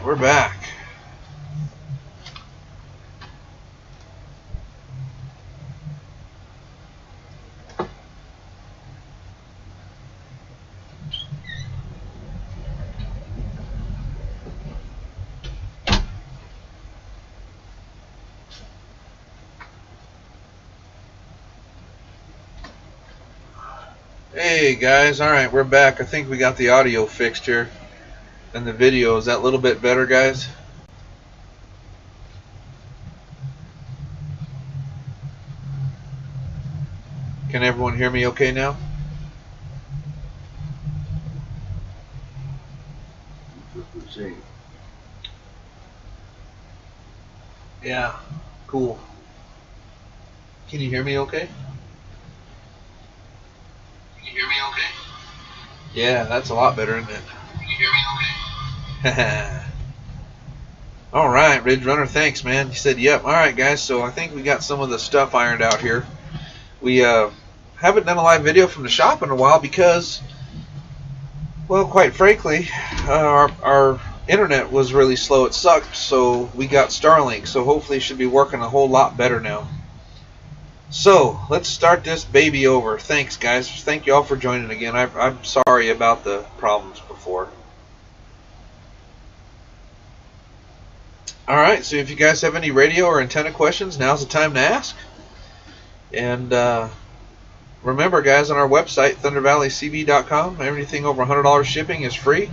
We're back. Hey guys, alright, we're back. I think we got the audio fixed here. And the video, is that a little bit better, guys? Can everyone hear me okay now? Yeah, cool. Can you hear me okay? Can you hear me okay? Yeah, that's a lot better, isn't it? Can you hear me okay? Alright, Ridge Runner, thanks, man. You said yep. Alright, guys, so I think we got some of the stuff ironed out here. We haven't done a live video from the shop in a while because, well, quite frankly, our internet was really slow. It sucked, so we got Starlink, so hopefully it should be working a whole lot better now. So let's start this baby over. Thanks, guys. Thank you all for joining again. I'm sorry about the problems before. Alright, so if you guys have any radio or antenna questions, now's the time to ask. And remember, guys, on our website, ThunderValleyCB.com, everything over $100 shipping is free.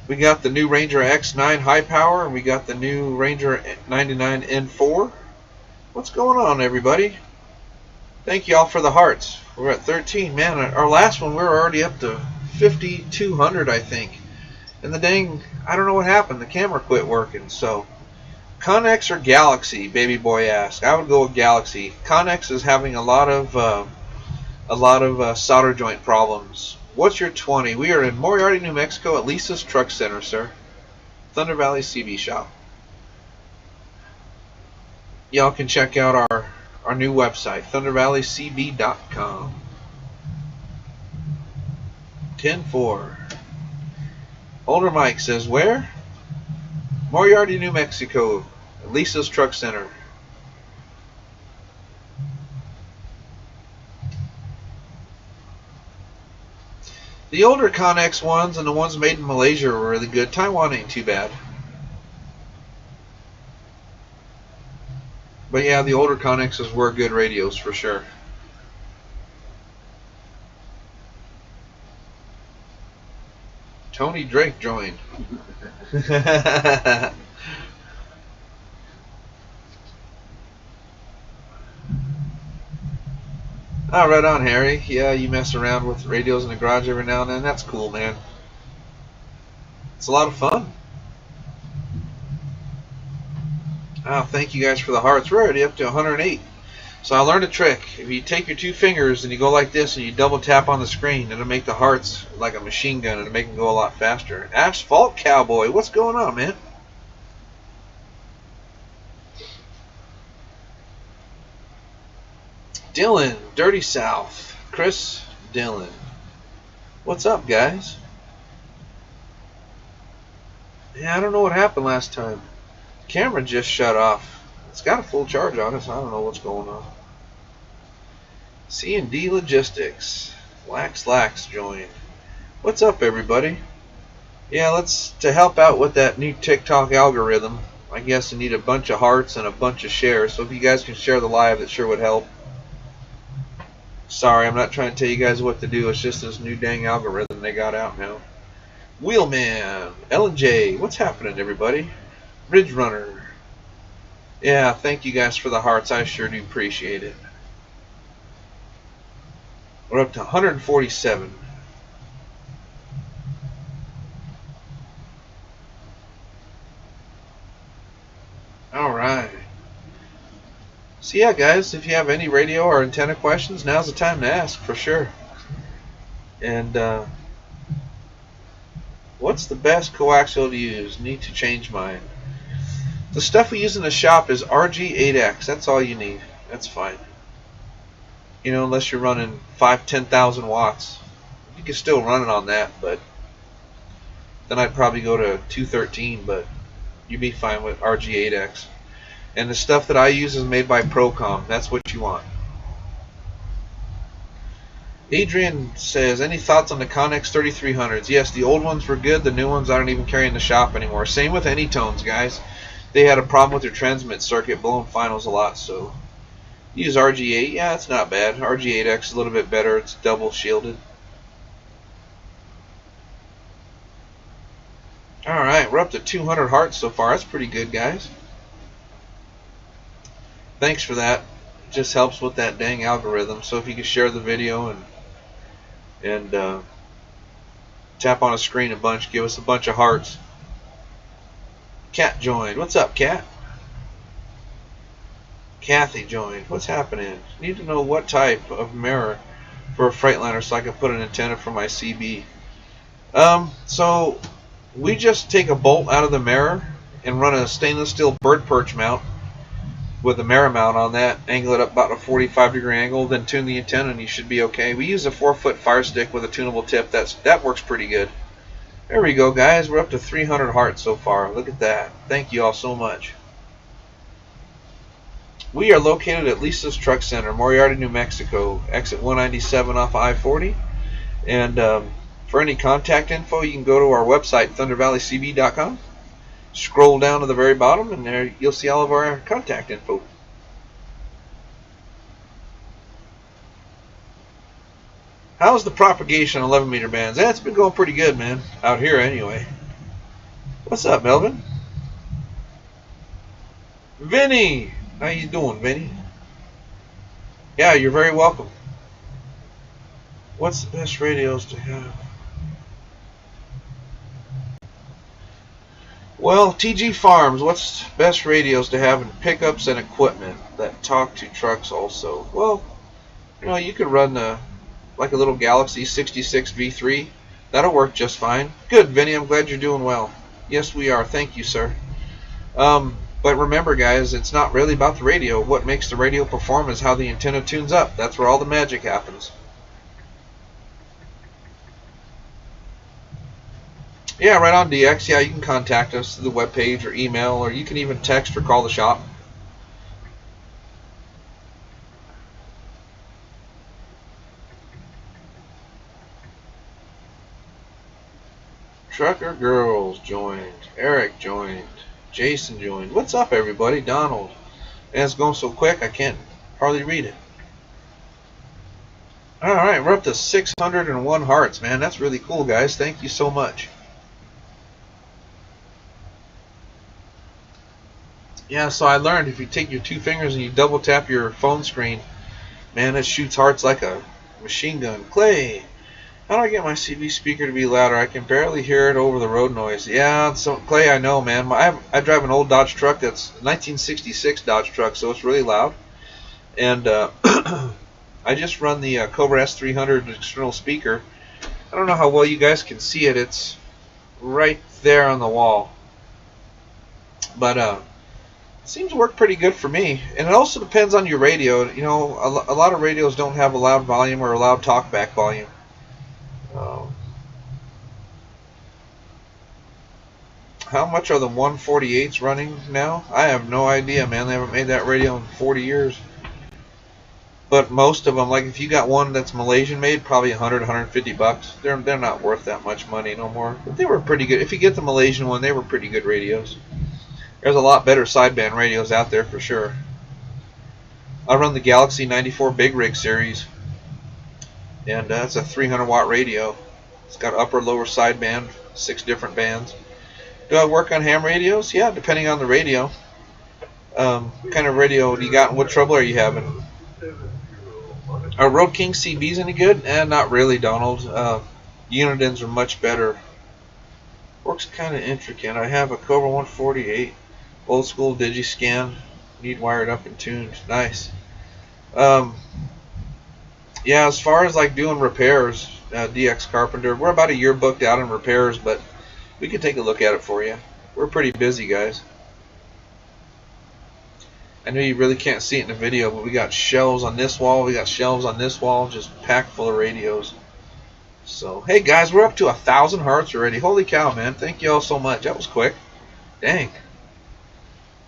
We got the new Ranger X9 high power, and we got the new Ranger 99 N4. What's going on, everybody? Thank you all for the hearts. We're at 13. Man, our last one, we were already up to 5,200, I think. And the dang, I don't know what happened. The camera quit working. So, Connex or Galaxy, baby boy asked. I would go with Galaxy. Connex is having a lot of solder joint problems. What's your 20? We are in Moriarty, New Mexico at Lisa's Truck Center, sir. Thunder Valley CB shop. Y'all can check out our new website, ThunderValleyCB.com. 10-4. Older Mike says, where? Moriarty, New Mexico at Lisa's Truck Center. The older Connex ones and the ones made in Malaysia were really good. Taiwan ain't too bad. But yeah, the older Connexes were good radios for sure. Tony Drake joined. Oh, right on, Harry. Yeah, you mess around with radios in the garage every now and then. That's cool, man. It's a lot of fun. Oh, thank you guys for the hearts. We're already up to 108. So I learned a trick. If you take your two fingers and you go like this and you double tap on the screen, it'll make the hearts like a machine gun. It'll make them go a lot faster. Asphalt Cowboy, what's going on, man? Dylan, Dirty South. Chris, Dylan. What's up, guys? Yeah, I don't know what happened last time. Camera just shut off. It's got a full charge on it, so I don't know what's going on. C&D Logistics. Lax joined. What's up, everybody? Yeah, to help out with that new TikTok algorithm, I guess you need a bunch of hearts and a bunch of shares. So if you guys can share the live, that sure would help. Sorry, I'm not trying to tell you guys what to do. It's just this new dang algorithm they got out now. Wheelman, L&J, what's happening, everybody? Ridge Runner. Yeah, thank you guys for the hearts. I sure do appreciate it. We're up to 147. Alright. So yeah, guys, if you have any radio or antenna questions, now's the time to ask, for sure. And, what's the best coaxial to use? Need to change mine. The stuff we use in the shop is RG8X. That's all you need. That's fine. You know, unless you're running 10,000 watts. You can still run it on that, but then I'd probably go to 213, but you'd be fine with RG8X. And the stuff that I use is made by Procom. That's what you want. Adrian says, any thoughts on the Connex 3300s? Yes, the old ones were good. The new ones I don't even carry in the shop anymore. Same with Anytones, guys. They had a problem with their transmit circuit, blowing finals a lot. So use RG8. Yeah, it's not bad. RG8X is a little bit better. It's double shielded. Alright, we're up to 200 hearts so far. That's pretty good, guys. Thanks for that. It just helps with that dang algorithm. So if you could share the video and tap on a screen a bunch, give us a bunch of hearts. Cat joined. What's up, Cat? Kathy joined. What's happening? Need to know what type of mirror for a Freightliner so I can put an antenna for my CB. So we just take a bolt out of the mirror and run a stainless steel bird perch mount with a mirror mount on that, angle it up about a 45-degree angle, then tune the antenna and you should be okay. We use a 4-foot fire stick with a tunable tip. That works pretty good. There we go, guys. We're up to 300 hearts so far. Look at that. Thank you all so much. We are located at Lisa's Truck Center, Moriarty, New Mexico, exit 197 off I-40. And for any contact info, you can go to our website, thundervalleycb.com. Scroll down to the very bottom, and there you'll see all of our contact info. How's the propagation on 11-meter bands? That's been going pretty good, man. Out here, anyway. What's up, Melvin? Vinny! How you doing, Vinny? Yeah, you're very welcome. What's the best radios to have? Well, TG Farms, what's best radios to have in pickups and equipment that talk to trucks also? Well, you know, you could run like a little Galaxy 66 V3. That'll work just fine. Good, Vinny, I'm glad you're doing well. Yes, we are. Thank you, sir. But remember, guys, it's not really about the radio. What makes the radio perform is how the antenna tunes up. That's where all the magic happens. Yeah, right on DX. Yeah, you can contact us through the webpage or email, or you can even text or call the shop. Trucker Girls joined. Eric joined. Jason joined. What's up, everybody? Donald. And it's going so quick I can't hardly read it. Alright, we're up to 601 hearts, man. That's really cool, guys. Thank you so much. Yeah, so I learned if you take your two fingers and you double tap your phone screen, man, it shoots hearts like a machine gun. Clay, how do I get my CB speaker to be louder? I can barely hear it over the road noise. Yeah, so Clay, I know, man. I drive an old Dodge truck that's a 1966 Dodge truck, so it's really loud. And I just run the Cobra S300 external speaker. I don't know how well you guys can see it. It's right there on the wall. But seems to work pretty good for me. And it also depends on your radio. You know, a lot of radios don't have a loud volume or a loud talkback volume. How much are the 148s running now? I have no idea, man. They haven't made that radio in 40 years. But most of them, like if you got one that's Malaysian made, probably 100, 150 bucks. They're not worth that much money no more. But they were pretty good. If you get the Malaysian one, they were pretty good radios. There's a lot better sideband radios out there for sure. I run the Galaxy 94 Big Rig series, and that's a 300 watt radio. It's got upper lower sideband, 6 different bands. Do I work on ham radios? Yeah, depending on the radio. What kind of radio do you got and what trouble are you having? Are Road King CBs any good? Not really, Donald. Unidens are much better. Works kind of intricate. I have a Cobra 148. Old school Digiscan, need wired up and tuned. Nice. Yeah, as far as like doing repairs, DX Carpenter, we're about a year booked out in repairs, but we can take a look at it for you. We're pretty busy, guys. I know you really can't see it in the video, but we got shelves on this wall, we got shelves on this wall, just packed full of radios. So, hey guys, we're up to 1,000 hearts already. Holy cow, man. Thank you all so much. That was quick. Dang.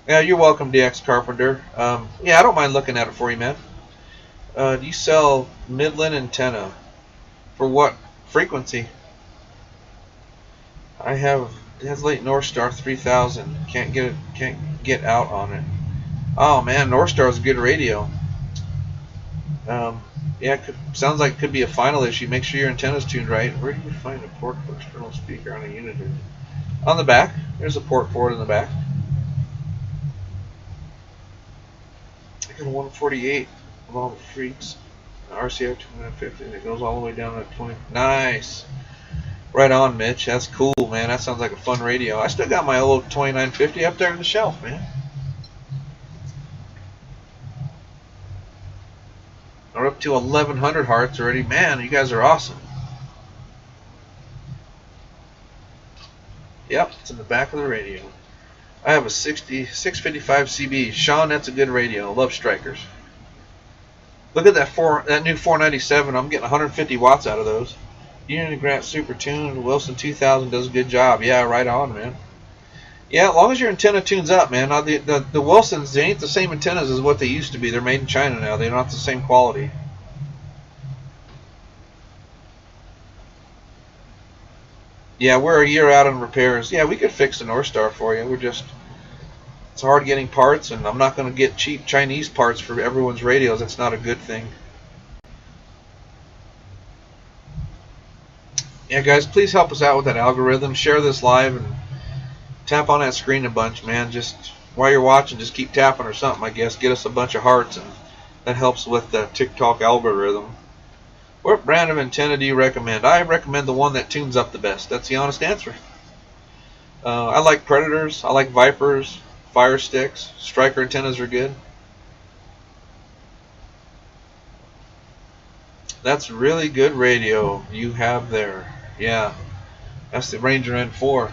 Yeah, you're welcome, DX Carpenter. Yeah, I don't mind looking at it for you, man. Do you sell Midland antenna? For what frequency? I have Deslate North Star 3000. Can't get out on it. Oh man, North Star is a good radio. Yeah, sounds like it could be a final issue. Make sure your antenna's tuned right. Where do you find a port for external speaker on a unit? On the back. There's a port for it in the back. I got a 148 of all the freaks. RCF 250. And it goes all the way down to 20. Nice. Right on, Mitch. That's cool, man. That sounds like a fun radio. I still got my old 2950 up there on the shelf, man. We're up to 1,100 hearts already. Man, you guys are awesome. Yep, it's in the back of the radio. I have a 655 CB. Sean, that's a good radio. Love Strikers. Look at that new 497. I'm getting 150 watts out of those. Unity Grant Super Tuned. Wilson 2000 does a good job. Yeah, right on, man. Yeah, as long as your antenna tunes up, man. Now the Wilsons, they ain't the same antennas as what they used to be. They're made in China now. They're not the same quality. Yeah, we're a year out on repairs. Yeah, we could fix the North Star for you. It's hard getting parts, and I'm not going to get cheap Chinese parts for everyone's radios. That's not a good thing. Yeah, guys, please help us out with that algorithm. Share this live and tap on that screen a bunch, man. Just while you're watching, just keep tapping or something, I guess. Get us a bunch of hearts, and that helps with the TikTok algorithm. What brand of antenna do you recommend? I recommend the one that tunes up the best. That's the honest answer. I like Predators. I like Vipers. Fire Sticks. Striker antennas are good. That's really good radio you have there. Yeah. That's the Ranger N4.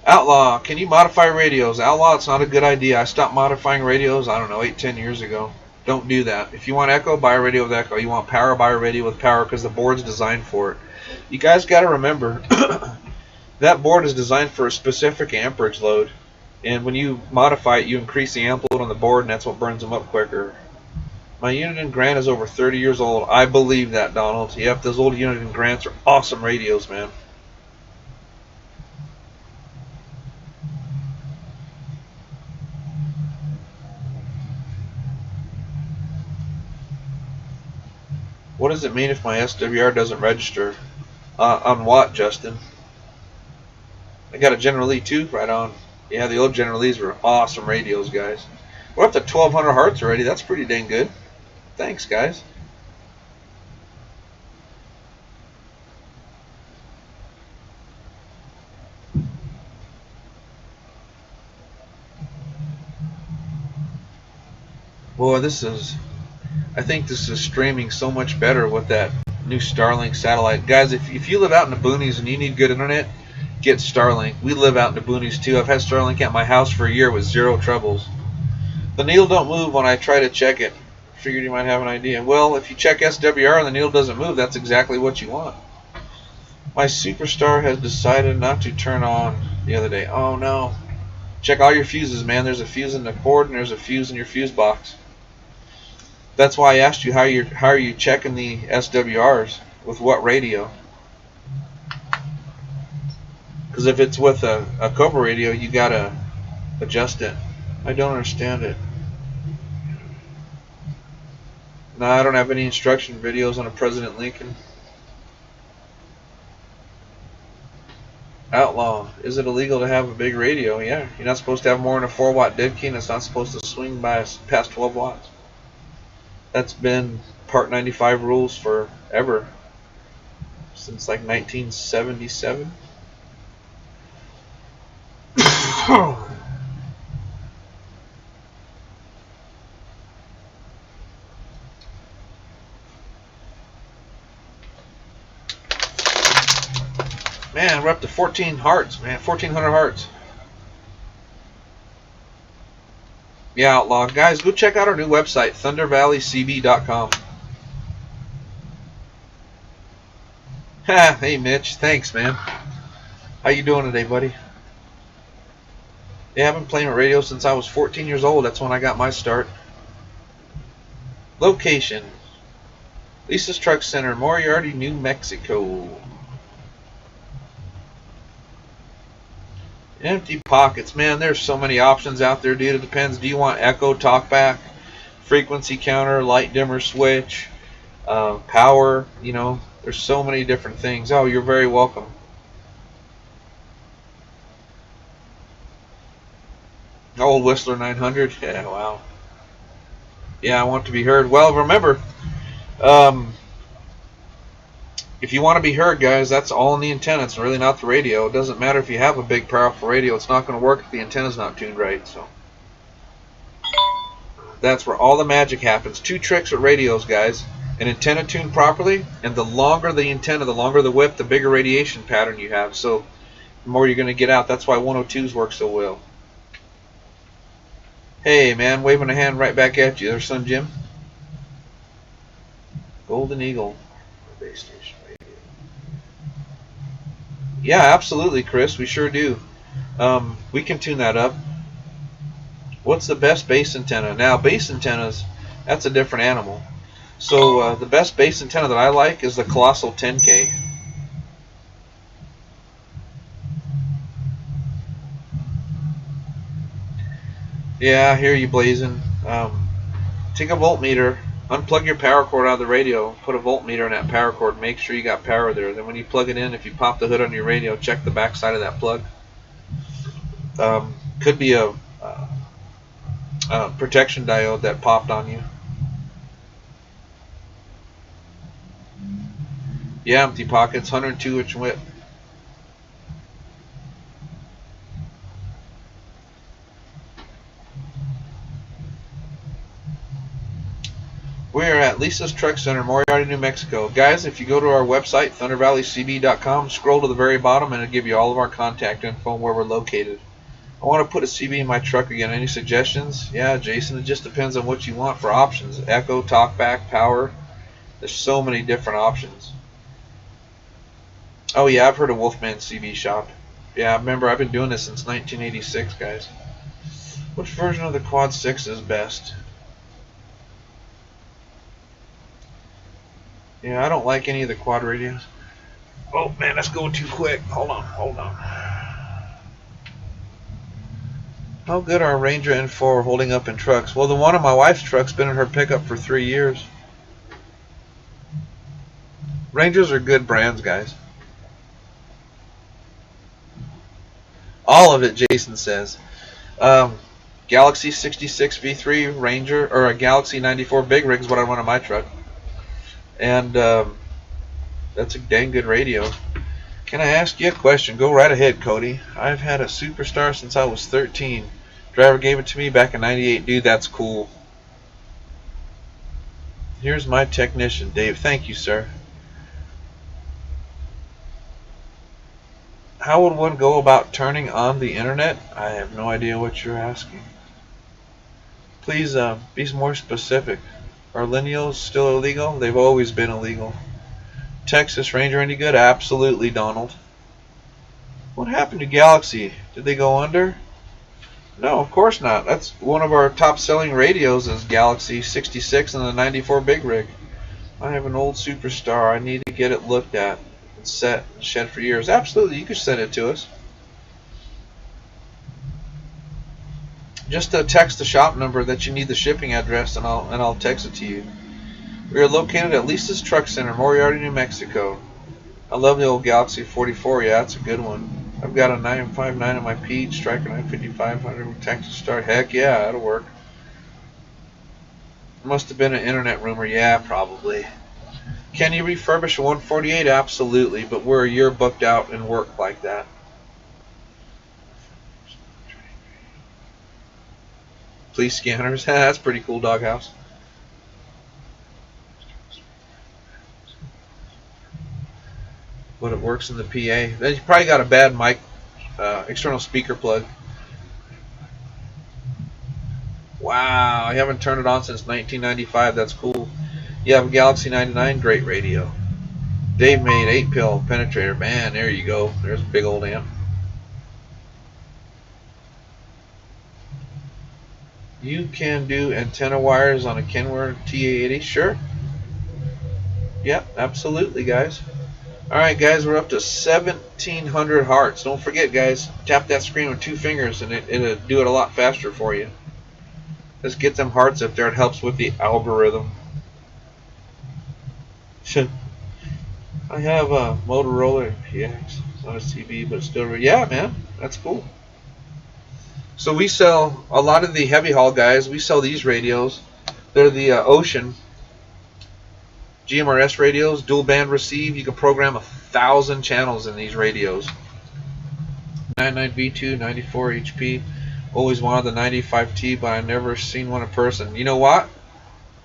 Outlaw, can you modify radios? Outlaw, it's not a good idea. I stopped modifying radios, I don't know, 8-10 years ago. Don't do that. If you want Echo, buy a radio with Echo. You want power, buy a radio with power, because the board's designed for it. You guys got to remember, that board is designed for a specific amperage load. And when you modify it, you increase the amp load on the board, and that's what burns them up quicker. My Uniden Grant is over 30 years old. I believe that, Donald. Yep, those old Uniden Grants are awesome radios, man. What does it mean if my SWR doesn't register? On what, Justin? I got a General Lee too, right on. Yeah, the old General Lees were awesome radios, guys. We're up to 1,200 hearts already. That's pretty dang good. Thanks, guys. Boy, I think this is streaming so much better with that new Starlink satellite. Guys, if you live out in the boonies and you need good internet, get Starlink. We live out in the boonies too. I've had Starlink at my house for a year with zero troubles. The needle don't move when I try to check it. Figured you might have an idea. Well, if you check SWR and the needle doesn't move, that's exactly what you want. My Superstar has decided not to turn on the other day. Oh no. Check all your fuses, man. There's a fuse in the cord and there's a fuse in your fuse box. That's why I asked you how are you checking the SWRs with what radio? Because if it's with a Cobra radio, you gotta adjust it. I don't understand it. No, I don't have any instruction videos on a President Lincoln. Outlaw. Is it illegal to have a big radio? Yeah. You're not supposed to have more than a 4-watt dead key, and it's not supposed to swing by past 12 watts. That's been Part 95 rules forever. Since like 1977. Man, we're up to 14 hearts, man. 1,400 hearts. Yeah, Outlaw. Guys, go check out our new website, thundervalleycb.com. Ha, hey Mitch, thanks man. How you doing today, buddy? Yeah, I've been playing with radio since I was 14 years old. That's when I got my start. Location: Lisa's Truck Center, Moriarty, New Mexico. Empty pockets, man. There's so many options out there, dude. It depends. Do you want echo, talkback, frequency counter, light dimmer switch, power? You know, there's so many different things. Oh, you're very welcome. Old Whistler 900. Yeah, wow. Yeah, I want to be heard. Well, remember, if you want to be heard, guys, that's all in the antenna. It's really not the radio. It doesn't matter if you have a big, powerful radio. It's not going to work if the antenna's not tuned right. So that's where all the magic happens. Two tricks with radios, guys. An antenna tuned properly, and the longer the antenna, the longer the whip, the bigger radiation pattern you have. So the more you're going to get out. That's why 102s work so well. Hey, man, waving a hand right back at you. There's son Jim. Golden Eagle base station. Yeah, absolutely, Chris. We sure do. We can tune that up. What's the best base antenna? Now, base antennas, that's a different animal. So the best base antenna that I like is the Colossal 10K. Yeah, I hear you blazing. Take a voltmeter, unplug your power cord out of the radio, put a voltmeter in that power cord, make sure you got power there. Then when you plug it in, if you pop the hood on your radio, check the back side of that plug. Could be a protection diode that popped on you. Yeah, empty pockets, 102-inch whip. We are at Lisa's Truck Center, Moriarty, New Mexico. Guys, if you go to our website, thundervalleycb.com, scroll to the very bottom and it'll give you all of our contact info and where we're located. I want to put a CB in my truck again. Any suggestions? Yeah, Jason, it just depends on what you want for options. Echo, talkback, power. There's so many different options. Oh yeah, I've heard of Wolfman CB Shop. Yeah, remember, I've been doing this since 1986, guys. Which version of the Quad 6 is best? Yeah, I don't like any of the quad radios. Oh man, that's going too quick. Hold on. How good are Ranger N4 holding up in trucks? Well, the one on my wife's truck's been in her pickup for 3 years. Rangers are good brands, guys. All of it, Jason says. Galaxy 66 V3 Ranger, or a Galaxy 94 Big Rig is what I run on my truck. And that's a dang good radio. Can I ask you a question? Go right ahead, Cody. I've had a Superstar since I was 13. Driver gave it to me back in '98. Dude, that's cool. Here's my technician, Dave. Thank you, sir. How would one go about turning on the internet? I have no idea what you're asking. Please be more specific. Are lineals still illegal? They've always been illegal. Texas Ranger any good? Absolutely, Donald. What happened to Galaxy? Did they go under? No, of course not. That's one of our top selling radios is Galaxy 66 and the 94 Big Rig. I have an old Superstar. I need to get it looked at and set and shed for years. Absolutely, you can send it to us. Just text the shop number that you need the shipping address, and I'll text it to you. We are located at Lisa's Truck Center, Moriarty, New Mexico. I love the old Galaxy 44. Yeah, that's a good one. I've got a 959 in my Pete, Striker 95500 Texas Star. Heck yeah, that'll work. Must have been an internet rumor. Yeah, probably. Can you refurbish a 148? Absolutely, but we're a year booked out and work like that. Police scanners. That's pretty cool, Doghouse. But it works in the PA. Then you probably got a bad mic, external speaker plug. Wow, I haven't turned it on since 1995. That's cool. You have a Galaxy 99, great radio. Dave made 8-pill penetrator. Man, there you go. There's a big old amp. You can do antenna wires on a Kenworth TA80. Sure. Yep, absolutely, guys. Alright, guys, we're up to 1,700 hearts. Don't forget, guys, tap that screen with 2 fingers and it'll do it a lot faster for you. Just get them hearts up there. It helps with the algorithm. I have a Motorola PX. It's not a CB, but still, yeah, man, that's cool. So we sell a lot of the heavy haul guys. We sell these radios. They're the Ocean GMRS radios, dual band receive. You can program 1,000 channels in these radios. 99V2, 94 HP. Always wanted the 95T, but I've never seen one in person. You know what?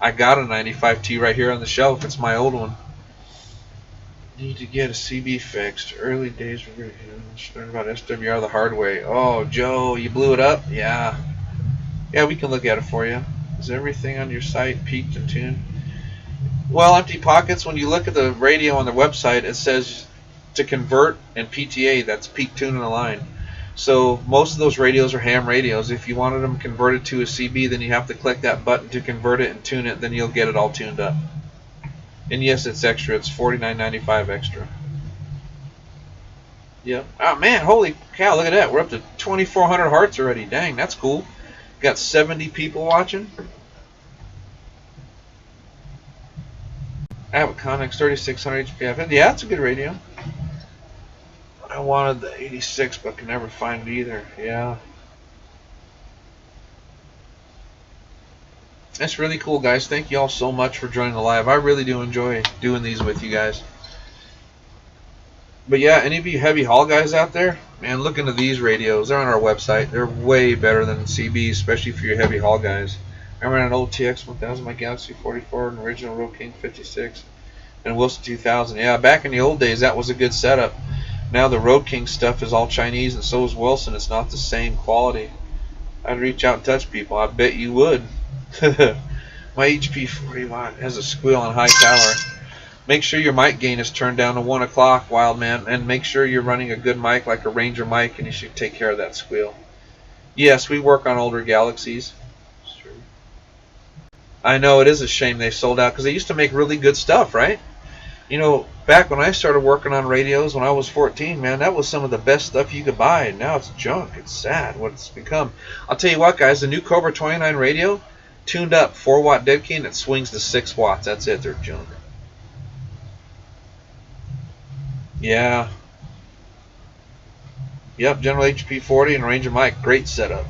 I got a 95T right here on the shelf. It's my old one. Need to get a CB fixed. Early days were good. Learn about SWR the hard way. Oh, Joe, you blew it up? Yeah. Yeah, we can look at it for you. Is everything on your site peaked and tuned? Well, Empty Pockets, when you look at the radio on their website, it says to convert and PTA, that's peak, tune, and align. So most of those radios are ham radios. If you wanted them converted to a CB, then you have to click that button to convert it and tune it, then you'll get it all tuned up. And yes, it's extra. It's $49.95 extra. Yep. Oh man, holy cow, look at that. We're up to 2,400 hearts already. Dang, that's cool. Got 70 people watching. I have a Connex 3600 HPF. Yeah, it's a good radio. I wanted the 86, but could never find it either. Yeah. That's really cool, guys. Thank you all so much for joining the live. I really do enjoy doing these with you guys. But yeah, any of you heavy haul guys out there, man, look into these radios. They're on our website. They're way better than CB, especially for your heavy haul guys. I ran an old TX1000, my Galaxy 44, an original Road King 56, and Wilson 2000. Yeah, back in the old days, that was a good setup. Now the Road King stuff is all Chinese, and so is Wilson. It's not the same quality. I'd reach out and touch people. I bet you would. My HP 40 watt has a squeal on high power. Make sure your mic gain is turned down to 1 o'clock, wild man, and make sure you're running a good mic like a Ranger mic, and you should take care of that squeal. Yes, we work on older Galaxies. I know, it is a shame they sold out, because they used to make really good stuff, right? You know, back when I started working on radios when I was 14, man, that was some of the best stuff you could buy, and now it's junk. It's sad what it's become. I'll tell you what, guys, the new Cobra 29 radio, tuned up 4-watt dead key, and it swings to 6 watts. That's it. They're junk. Yeah. Yep, General HP 40 and Ranger mic. Great setup.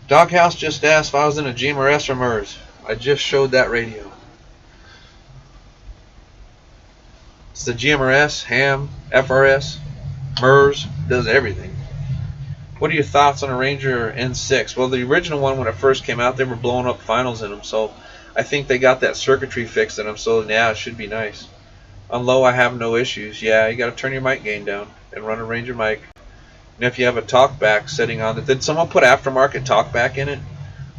Doghouse just asked if I was in a GMRS or MERS. I just showed that radio. It's the GMRS, ham, FRS, MERS, does everything. What are your thoughts on a Ranger N6? Well, the original one, when it first came out, they were blowing up finals in them, so I think they got that circuitry fixed in them, so yeah, it should be nice. On low, I have no issues. Yeah, you got to turn your mic gain down and run a Ranger mic. And if you have a talkback setting on it, did someone put aftermarket talkback in it?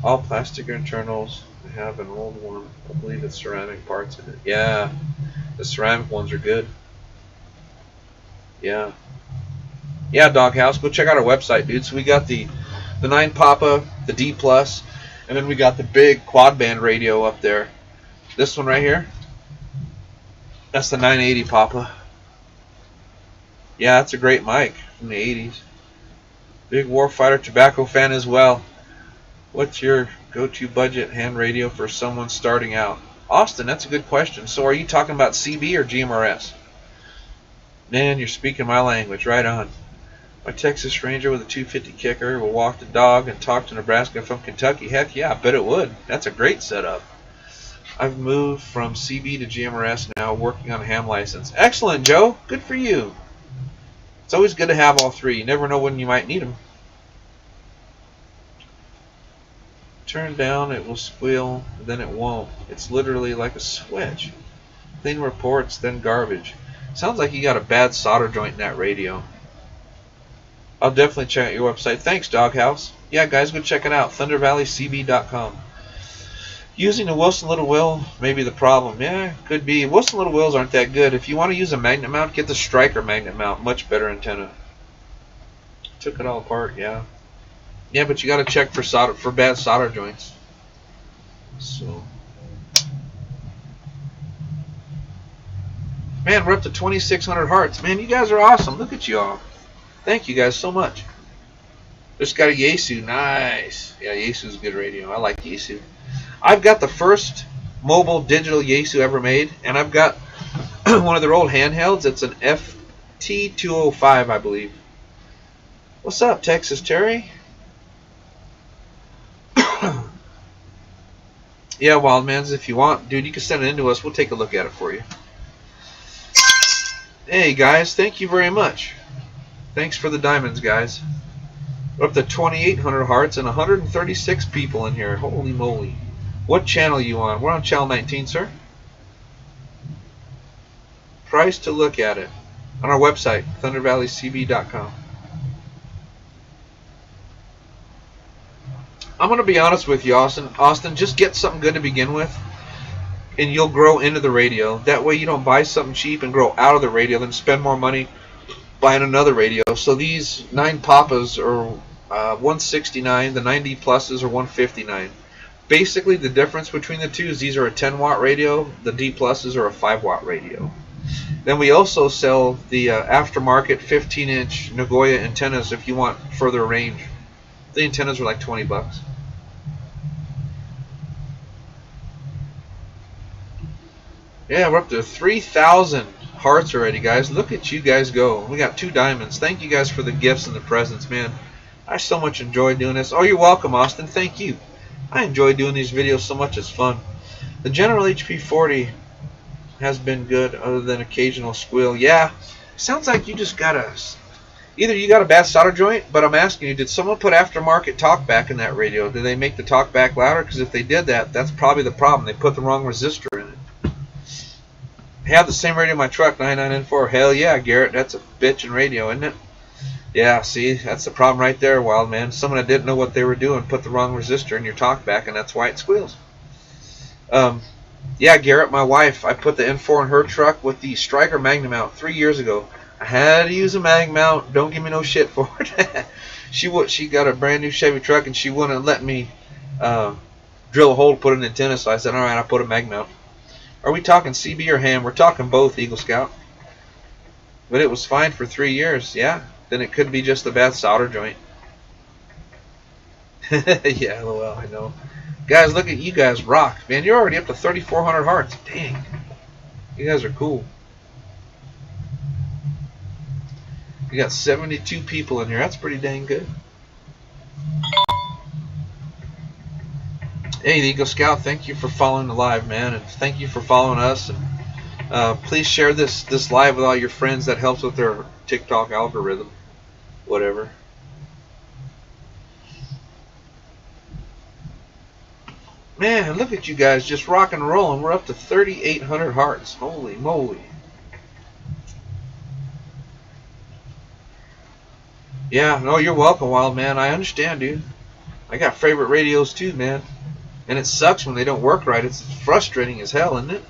All plastic internals. I have an old one. I believe it's ceramic parts in it. Yeah, the ceramic ones are good. Yeah. Yeah, Doghouse, go check out our website, dude. So we got the 9 Papa, the D Plus, and then we got the big quad band radio up there. This one right here, that's the 980 Papa. Yeah, that's a great mic from the 80s. Big Warfighter Tobacco fan as well. What's your go-to budget hand radio for someone starting out? Austin, that's a good question. So are you talking about CB or GMRS? Man, you're speaking my language. Right on. My Texas Ranger with a 250 kicker will walk the dog and talk to Nebraska from Kentucky. Heck yeah, I bet it would. That's a great setup. I've moved from CB to GMRS now, working on a ham license. Excellent, Joe. Good for you. It's always good to have all three. You never know when you might need them. Turn down, it will squeal, then it won't. It's literally like a switch. Thing reports, then garbage. Sounds like you got a bad solder joint in that radio. I'll definitely check out your website. Thanks, Doghouse. Yeah, guys, go check it out. ThunderValleyCB.com. Using a Wilson Little Wheel may be the problem. Yeah, could be. Wilson Little Wheels aren't that good. If you want to use a magnet mount, get the Striker magnet mount. Much better antenna. Took it all apart, yeah. Yeah, but you got to check for bad solder joints. So, man, we're up to 2,600 hearts. Man, you guys are awesome. Look at you all. Thank you guys so much. Just got a Yaesu. Nice. Yeah, Yaesu's a good radio. I like Yaesu. I've got the first mobile digital Yaesu ever made, and I've got one of their old handhelds. It's an FT205, I believe. What's up, Texas Terry? Yeah, Wildmans, if you want, dude, you can send it in to us. We'll take a look at it for you. Hey, guys, thank you very much. Thanks for the diamonds, guys. We're up to 2,800 hearts and 136 people in here. Holy moly. What channel are you on? We're on channel 19, sir. Price to look at it. On our website, thundervalleycb.com. I'm going to be honest with you, Austin. Austin, just get something good to begin with, and you'll grow into the radio. That way you don't buy something cheap and grow out of the radio, then spend more money buying another radio. So these 9 Papas are 169, the 90 Pluses are 159. Basically, the difference between the two is these are a 10-watt radio, the D Pluses are a 5-watt radio. Then we also sell the aftermarket 15-inch Nagoya antennas if you want further range. The antennas are like 20 bucks. Yeah, we're up to 3,000 hearts already, guys. Look at you guys go. We got 2 diamonds. Thank you guys for the gifts and the presents, man. I so much enjoy doing this. Oh, you're welcome, Austin. Thank you. I enjoy doing these videos so much. It's fun. The General HP40 has been good other than occasional squeal. Yeah, sounds like you just got either you got a bad solder joint, but I'm asking you, did someone put aftermarket talkback in that radio? Did they make the talkback louder? Because if they did that, that's probably the problem. They put the wrong resistor in it. I have the same radio in my truck, 99N4. Hell yeah, Garrett. That's a bitchin' radio, isn't it? Yeah, see, that's the problem right there, wild man. Someone that didn't know what they were doing put the wrong resistor in your talkback, and that's why it squeals. Yeah, Garrett, my wife, I put the N4 in her truck with the Striker magnet mount 3 years ago. I had to use a mag mount. Don't give me no shit for it. She got a brand new Chevy truck, and she wouldn't let me drill a hole to put an antenna, so I said, all right, I'll put a mag mount. Are we talking CB or ham? We're talking both, Eagle Scout. But it was fine for 3 years, yeah. Then it could be just a bad solder joint. Yeah, well, I know. Guys, look at you guys rock. Man, you're already up to 3,400 hearts. Dang. You guys are cool. We got 72 people in here. That's pretty dang good. Hey, the Eagle Scout, thank you for following the live, man, and thank you for following us. And please share this live with all your friends. That helps with their TikTok algorithm. Whatever. Man, look at you guys just rock and rolling. We're up to 3,800 hearts. Holy moly. Yeah, no, you're welcome, wild man. I understand, dude. I got favorite radios too, man. And it sucks when they don't work right. It's frustrating as hell, isn't it?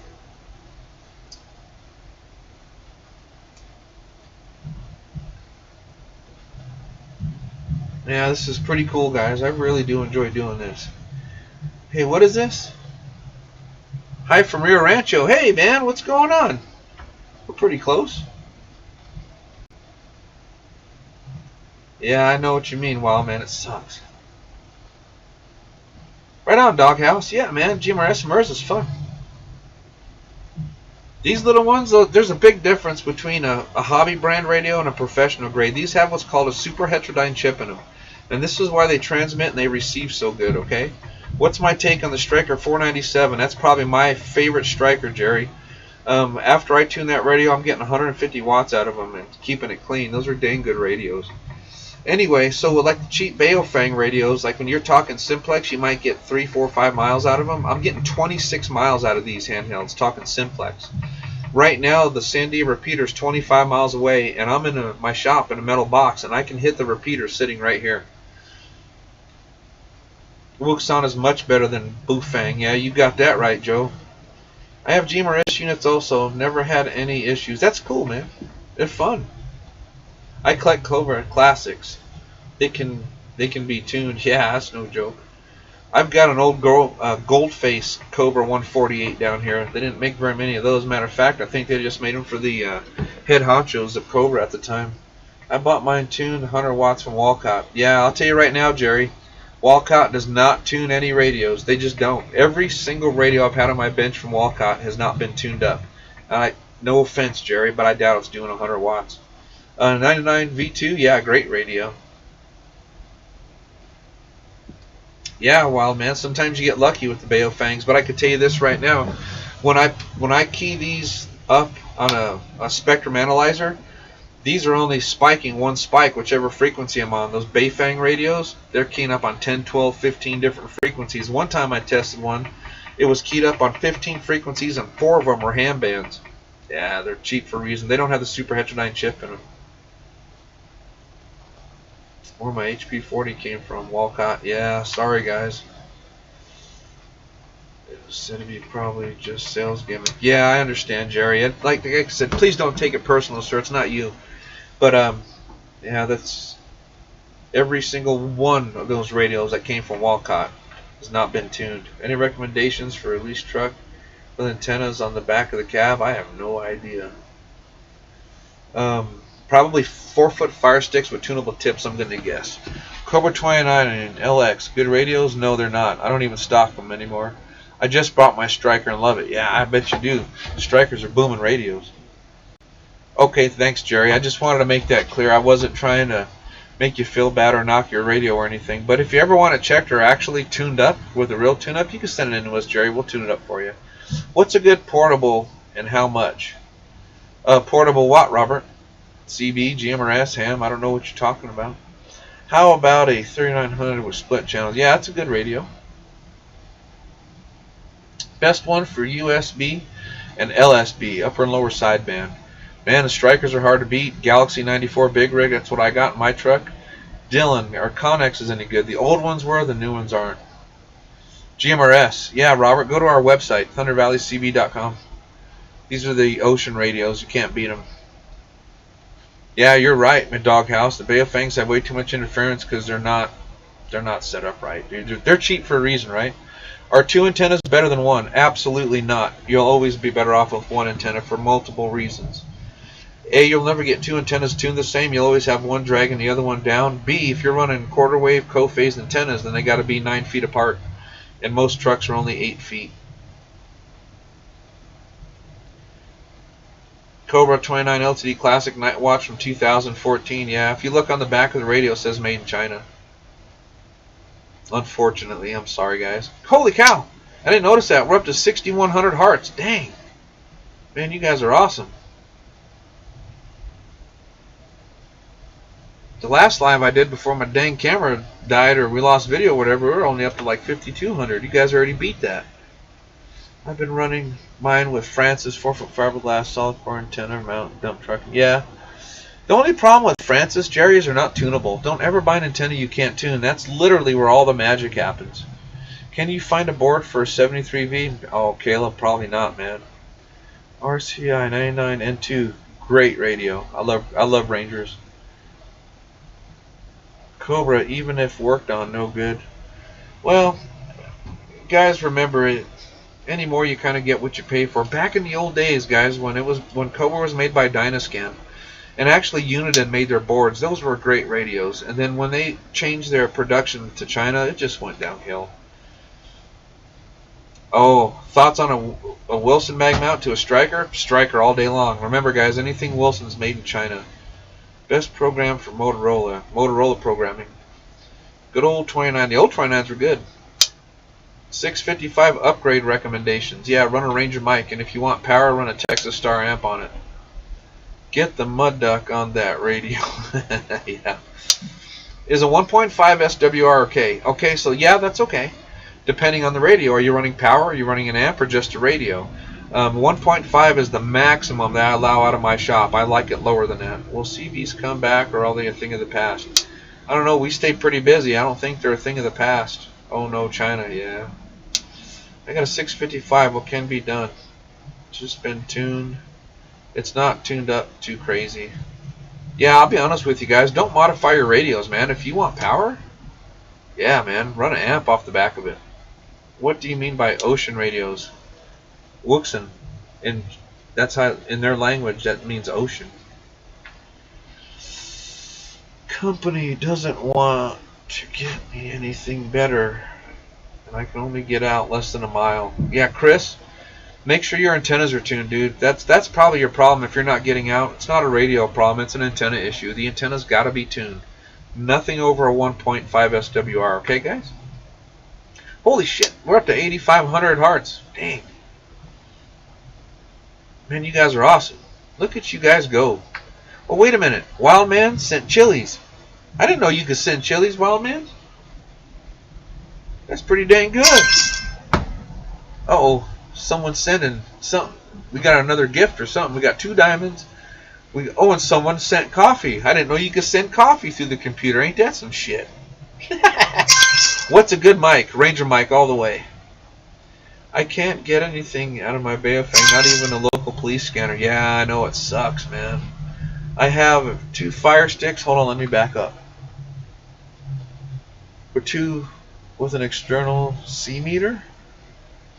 Yeah, this is pretty cool, guys. I really do enjoy doing this. Hey, what is this? Hi from Rio Rancho. Hey, man, what's going on? We're pretty close. Yeah, I know what you mean, wild man. It sucks. Right on, Doghouse. Yeah, man, GMRS MERS is fun. These little ones, there's a big difference between a hobby brand radio and a professional grade. These have what's called a super heterodyne chip in them. And this is why they transmit and they receive so good, okay? What's my take on the Striker 497? That's probably my favorite Striker, Jerry. After I tune that radio, I'm getting 150 watts out of them and keeping it clean. Those are dang good radios. Anyway, so with like the cheap Baofeng radios, like when you're talking simplex, you might get 3, 4, 5 miles out of them. I'm getting 26 miles out of these handhelds, talking simplex. Right now, the Sandia repeater is 25 miles away, and I'm in my shop in a metal box, and I can hit the repeater sitting right here. Wuxan is much better than Bufang. Yeah, you got that right, Joe. I have GMRS units also. Never had any issues. That's cool, man. They're fun. I collect Cobra classics. They can be tuned. Yeah, that's no joke. I've got an old Goldface Cobra 148 down here. They didn't make very many of those. Matter of fact, I think they just made them for the head honchos of Cobra at the time. I bought mine tuned 100 watts from Walcott. Yeah, I'll tell you right now, Jerry. Walcott does not tune any radios. They just don't. Every single radio I've had on my bench from Walcott has not been tuned up. No offense, Jerry, but I doubt it's doing 100 watts. 99 V2, yeah, great radio. Yeah, wild man. Sometimes you get lucky with the Baofangs, but I could tell you this right now: when I key these up on a spectrum analyzer, these are only spiking one spike, whichever frequency I'm on. Those Baofeng radios, they're keying up on 10, 12, 15 different frequencies. One time I tested one, it was keyed up on 15 frequencies, and 4 of them were ham bands. Yeah, they're cheap for a reason. They don't have the Super Heterodyne chip in them. Where my HP40 came from, Walcott. Yeah, sorry guys. It was said to be probably just sales gimmick. Yeah, I understand, Jerry. Like I said, please don't take it personal, sir. It's not you. But yeah, that's every single one of those radios that came from Walcott has not been tuned. Any recommendations for a lease truck with antennas on the back of the cab? I have no idea. Probably 4-foot fire sticks with tunable tips, I'm going to guess. Cobra 29 and LX, good radios? No, they're not. I don't even stock them anymore. I just bought my Striker and love it. Yeah, I bet you do. Strikers are booming radios. Okay, thanks, Jerry. I just wanted to make that clear. I wasn't trying to make you feel bad or knock your radio or anything. But if you ever want it checked or actually tuned up with a real tune-up, you can send it in to us, Jerry. We'll tune it up for you. What's a good portable and how much? Portable what, Robert? CB, GMRS, ham, I don't know what you're talking about. How about a 3900 with split channels? Yeah, that's a good radio. Best one for USB and LSB, upper and lower sideband. Man, the Strikers are hard to beat. Galaxy 94 Big Rig, that's what I got in my truck. Dylan, our Connex is any good. The old ones were, the new ones aren't. GMRS, yeah, Robert, go to our website, thundervalleycb.com. These are the ocean radios, you can't beat them. Yeah, you're right, my doghouse. The Baofangs have way too much interference because they're not set up right. They're cheap for a reason, right? Are 2 antennas better than 1? Absolutely not. You'll always be better off with 1 antenna for multiple reasons. A, you'll never get 2 antennas tuned the same. You'll always have one dragging the other one down. B, if you're running quarter wave co-phase antennas, then they got to be 9 feet apart, and most trucks are only 8 feet. Cobra 29 LTD Classic Night Watch from 2014. Yeah, if you look on the back of the radio, it says made in China. Unfortunately, I'm sorry, guys. Holy cow! I didn't notice that. We're up to 6,100 hearts. Dang. Man, you guys are awesome. The last live I did before my dang camera died or we lost video or whatever, we were only up to like 5,200. You guys already beat that. I've been running mine with Francis 4-foot fiberglass solid core antenna mount dump truck. Yeah. The only problem with Francis, Jerry, is they're not tunable. Don't ever buy an antenna you can't tune. That's literally where all the magic happens. Can you find a board for a 73V? Oh, Caleb, probably not, man. RCI 99N2, great radio. I love Rangers. Cobra, even if worked on, no good. Well, guys, remember it. Anymore, you kind of get what you pay for. Back in the old days, guys, when Cobra was made by Dynascan, and actually Uniden made their boards, those were great radios. And then when they changed their production to China, it just went downhill. Oh, thoughts on a Wilson mag mount to a Striker? Striker all day long. Remember, guys, anything Wilson's made in China. Best program for Motorola. Motorola programming. Good old 29. The old 29s were good. 655 upgrade recommendations. Yeah, run a Ranger mic, and if you want power, run a Texas Star amp on it. Get the mud duck on that radio. Yeah. Is a 1.5 SWR okay? Okay, so yeah, that's okay. Depending on the radio. Are you running power, are you running an amp, or just a radio? 1.5 is the maximum that I allow out of my shop. I like it lower than that. Will CVs come back, or are they a thing of the past? I don't know. We stay pretty busy. I don't think they're a thing of the past. Oh no, China, yeah. I got a 655. What can be done? It's just been tuned. It's not tuned up too crazy. Yeah, I'll be honest with you guys. Don't modify your radios, man. If you want power, yeah, man, run an amp off the back of it. What do you mean by ocean radios? Wuxen. And that's how, in their language, that means ocean. Company doesn't want to get me anything better, and I can only get out less than a mile. Yeah, Chris, make sure your antennas are tuned, dude. That's probably your problem if you're not getting out. It's not a radio problem. It's an antenna issue. The antenna's got to be tuned. Nothing over a 1.5 SWR. Okay, guys? Holy shit, we're up to 8,500 hearts. Dang. Man, you guys are awesome. Look at you guys go. Oh, wait a minute. Wildman sent chilies. I didn't know you could send chilies, Wildman. That's pretty dang good. Uh-oh. Someone's sending something. We got another gift or something. We got 2 diamonds. And someone sent coffee. I didn't know you could send coffee through the computer. Ain't that some shit? What's a good mic? Ranger mic all the way. I can't get anything out of my Baofeng, not even a local police scanner. Yeah, I know it sucks, man. I have 2 fire sticks. Hold on, let me back up. For 2 with an external C meter.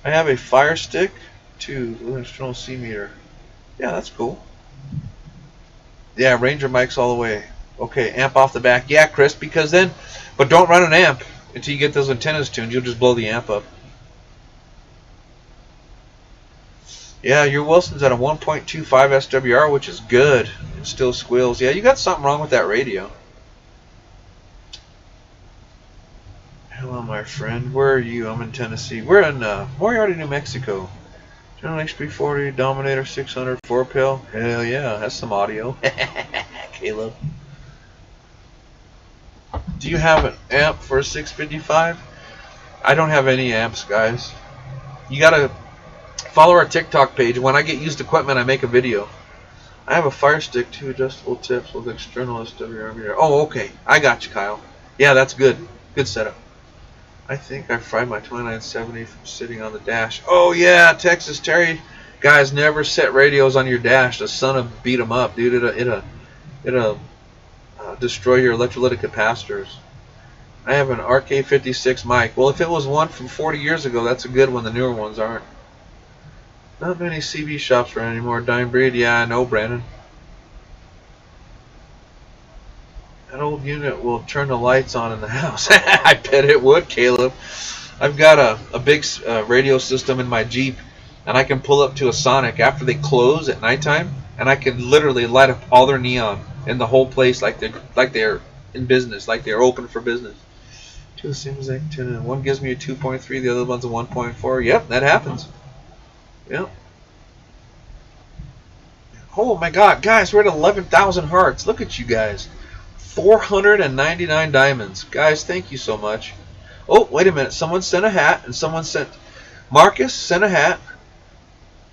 I have a fire stick, 2 with an external C meter. Yeah, that's cool. Yeah, Ranger mics all the way. Okay, amp off the back. Yeah, Chris, because then, but don't run an amp until you get those antennas tuned. You'll just blow the amp up. Yeah, your Wilson's at a 1.25 SWR, which is good. It still squeals. Yeah, you got something wrong with that radio. Hello, my friend. Where are you? I'm in Tennessee. We're in Moriarty, New Mexico. General XP40, Dominator 600, 4-pill. Hell yeah, that's some audio. Caleb. Do you have an amp for a 655? I don't have any amps, guys. You gotta follow our TikTok page. When I get used equipment, I make a video. I have a fire stick, 2 adjustable tips with external SWR meter. Oh, okay. I got you, Kyle. Yeah, that's good. Good setup. I think I fried my 2970 from sitting on the dash. Oh, yeah, Texas Terry. Guys, never set radios on your dash. The sun will beat them up, dude. It'll destroy your electrolytic capacitors. I have an RK56 mic. Well, if it was one from 40 years ago, that's a good one. The newer ones aren't. Not many CB shops around anymore. Dying breed, yeah, I know, Brandon. That old unit will turn the lights on in the house. I bet it would, Caleb. I've got a big radio system in my Jeep, and I can pull up to a Sonic after they close at nighttime, and I can literally light up all their neon in the whole place like they're in business, like they're open for business. 2 seems like 10. One gives me a 2.3, the other one's a 1.4. Yep, that happens. Yep. Oh my God, guys, we're at 11,000 hearts. Look at you guys. 499 diamonds. Guys, thank you so much. Oh, wait a minute. Someone sent a hat, and someone sent... Marcus sent a hat.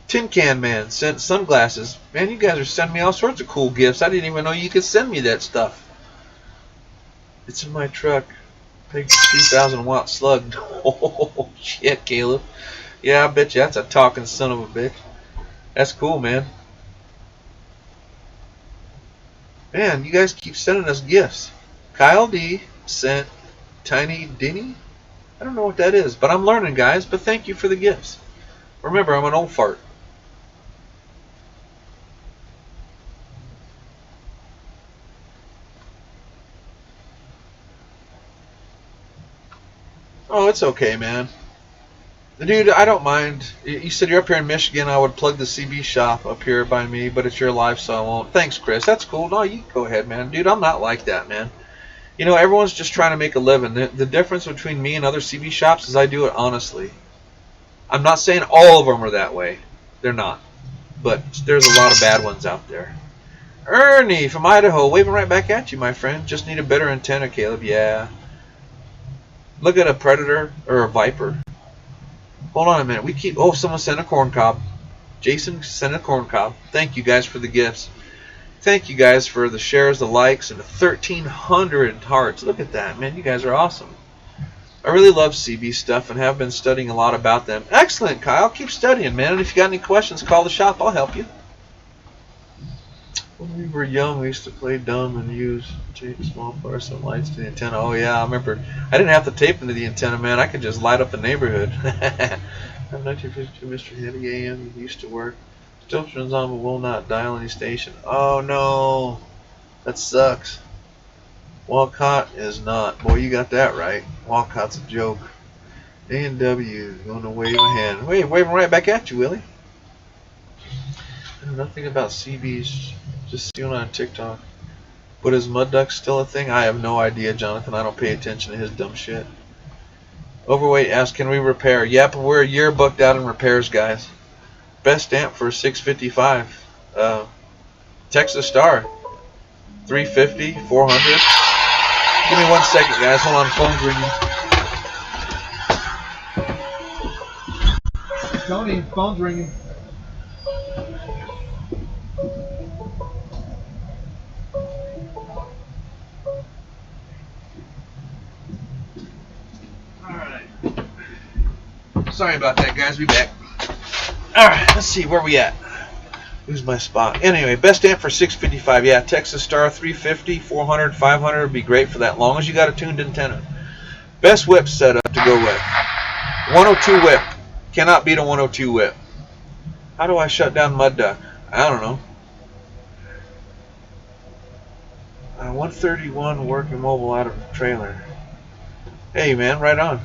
Tin Can Man sent sunglasses. Man, you guys are sending me all sorts of cool gifts. I didn't even know you could send me that stuff. It's in my truck. Big 2,000 watt slug. Oh, shit, Caleb. Yeah, I bet you that's a talking son of a bitch. That's cool, man. Man, you guys keep sending us gifts. Kyle D sent Tiny Dinny. I don't know what that is, but I'm learning, guys. But thank you for the gifts. Remember, I'm an old fart. Oh, it's okay, man. Dude, I don't mind. You said you're up here in Michigan. I would plug the CB shop up here by me, but it's your life, so I won't. Thanks, Chris. That's cool. No, you go ahead, man. Dude, I'm not like that, man. You know, everyone's just trying to make a living. The difference between me and other CB shops is I do it honestly. I'm not saying all of them are that way. They're not. But there's a lot of bad ones out there. Ernie from Idaho, waving right back at you, my friend. Just need a better antenna, Caleb. Yeah. Look at a Predator or a Viper. Hold on a minute. We keep... Oh, someone sent a corn cob. Jason sent a corn cob. Thank you guys for the gifts. Thank you guys for the shares, the likes, and the 1,300 hearts. Look at that, man. You guys are awesome. I really love CB stuff and have been studying a lot about them. Excellent, Kyle. Keep studying, man. And if you got any questions, call the shop. I'll help you. When we were young, we used to play dumb and use small fluorescent lights to the antenna. Oh, yeah, I remember. I didn't have to tape into the antenna, man. I could just light up the neighborhood. I'm 1952, Mr. Henny AM. Used to work. Still turns on, but will not dial any station. Oh, no. That sucks. Walcott is not. Boy, you got that right. Walcott's a joke. A&W going to wave a hand. Wait, waving right back at you, Willie. I know nothing about CBs. Just seeing on TikTok. But is mud duck still a thing? I have no idea, Jonathan. I don't pay attention to his dumb shit. Overweight asks, can we repair? Yep, we're a year booked out in repairs, guys. Best amp for 655. Texas Star. 350, 400. Give me 1 second, guys. Hold on, phone's ringing. Tony, phone's ringing. Sorry about that, guys. Be back. Alright, let's see. Where we at? Lose my spot. Anyway, best amp for 655. Yeah, Texas Star 350, 400, 500 would be great for that, long as you got a tuned antenna. Best whip setup to go with. 102 whip. Cannot beat a 102 whip. How do I shut down mud duck? I don't know. 131 working mobile out of the trailer. Hey, man, right on.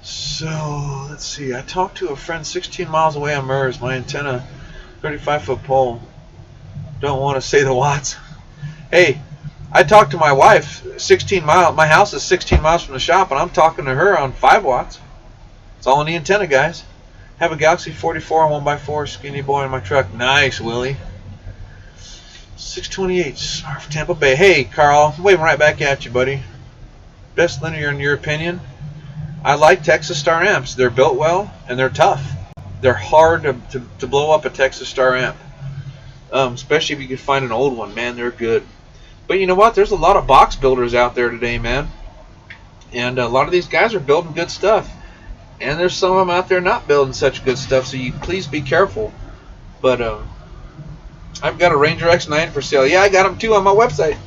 So, let's see. I talked to a friend 16 miles away on MERS. My antenna, 35-foot pole. Don't want to say the watts. Hey, I talked to my wife 16 miles. My house is 16 miles from the shop, and I'm talking to her on 5 watts. It's all in the antenna, guys. Have a Galaxy 44 on 1x4 skinny boy in my truck. Nice, Willie. 628, Snarf, Tampa Bay. Hey, Carl, I'm waving right back at you, buddy. Best linear in your opinion? I like Texas Star amps. They're built well, and they're tough. They're hard to blow up a Texas Star amp. Especially if you can find an old one. Man, they're good. But you know what? There's a lot of box builders out there today, man. And a lot of these guys are building good stuff. And there's some of them out there not building such good stuff, so you please be careful. But I've got a Ranger X9 for sale. Yeah, I got them too on my website.